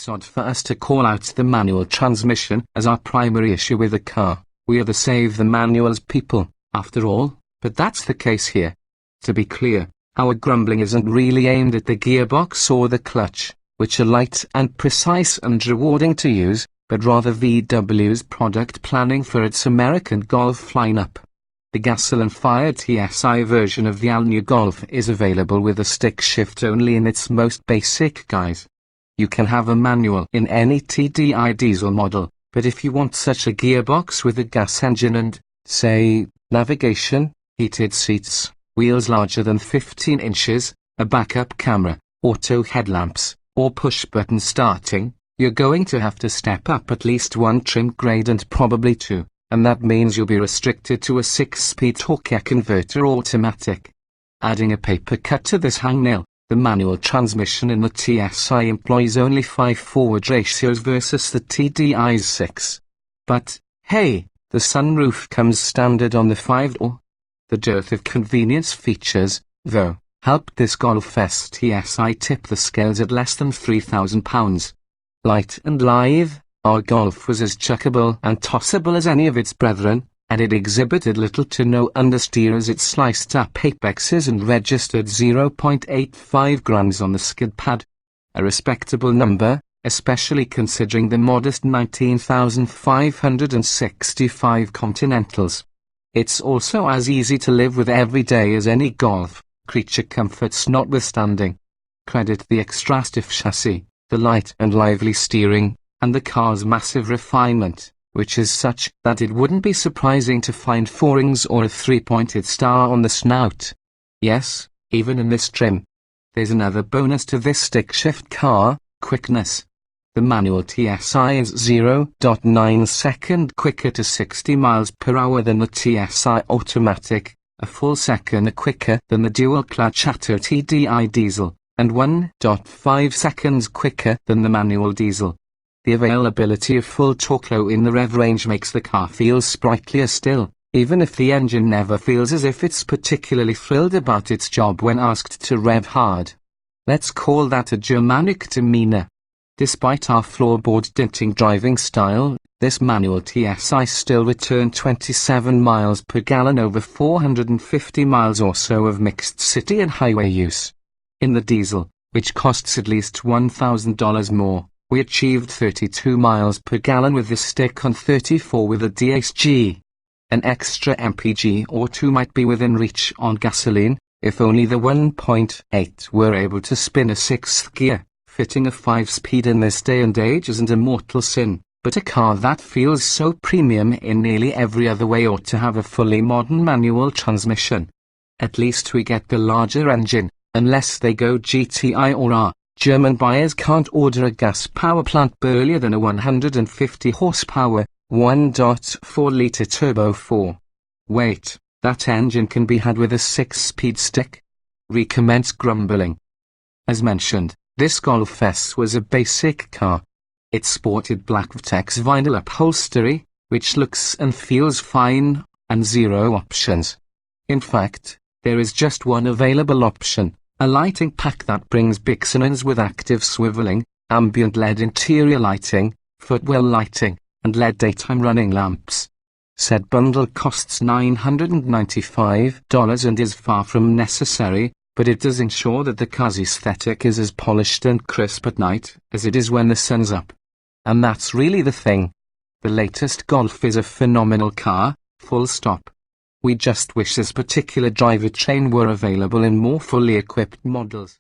It's odd for us to call out the manual transmission as our primary issue with the car. We are the save the manuals people, after all, but that's the case here. To be clear, our grumbling isn't really aimed at the gearbox or the clutch, which are light and precise and rewarding to use, but rather VW's product planning for its American Golf lineup. The gasoline-fired TSI version of the all-new Golf is available with a stick shift only in its most basic guise. You can have a manual in any TDI diesel model, but if you want such a gearbox with a gas engine and, say, navigation, heated seats, wheels larger than 15 inches, a backup camera, auto headlamps, or push-button starting, you're going to have to step up at least one trim grade and probably two, and that means you'll be restricted to a 6-speed torque converter automatic. Adding a paper cut to this hangnail, the manual transmission in the TSI employs only 5 forward ratios versus the TDI's 6. But, hey, the sunroof comes standard on the 5-door. The dearth of convenience features, though, helped this Golf TSI tip the scales at less than £3,000. Light and lithe, our Golf was as chuckable and tossable as any of its brethren, and it exhibited little to no understeer as it sliced up apexes and registered 0.85 grams on the skid pad. A respectable number, especially considering the modest 19,565 Continentals. It's also as easy to live with every day as any Golf, creature comforts notwithstanding. Credit the extra stiff chassis, the light and lively steering, and the car's massive refinement, which is such that it wouldn't be surprising to find 4 rings or a 3-pointed star on the snout. Yes, even in this trim. There's another bonus to this stick-shift car, quickness. The manual TSI is 0.9 seconds quicker to 60 miles per hour than the TSI automatic, a full second quicker than the dual-clutch Chapter TDI diesel, and 1.5 seconds quicker than the manual diesel. The availability of full torque in the rev range makes the car feel sprightlier still, even if the engine never feels as if it's particularly thrilled about its job when asked to rev hard. Let's call that a Germanic demeanor. Despite our floorboard-dinting driving style, this manual TSI still returned 27 miles per gallon over 450 miles or so of mixed city and highway use. In the diesel, which costs at least $1,000 more, we achieved 32 miles per gallon with the stick on 34 with a DSG. An extra mpg or 2 might be within reach on gasoline, if only the 1.8 were able to spin a 6th gear. Fitting a 5-speed in this day and age isn't a mortal sin, but a car that feels so premium in nearly every other way ought to have a fully modern manual transmission. At least we get the larger engine, unless they go GTI or R. German buyers can't order a gas power plant burlier than a 150 horsepower, 1.4-litre turbo 4. Wait, that engine can be had with a 6-speed stick? Recommence grumbling. As mentioned, this Golf S was a basic car. It sported black Vtex vinyl upholstery, which looks and feels fine, and 0 options. In fact, there is just one available option, a lighting pack that brings Bixenons with active swiveling, ambient LED interior lighting, footwell lighting, and LED daytime running lamps. Said bundle costs $995 and is far from necessary, but it does ensure that the car's aesthetic is as polished and crisp at night as it is when the sun's up. And that's really the thing. The latest Golf is a phenomenal car, full stop. We just wish this particular drivetrain were available in more fully equipped models.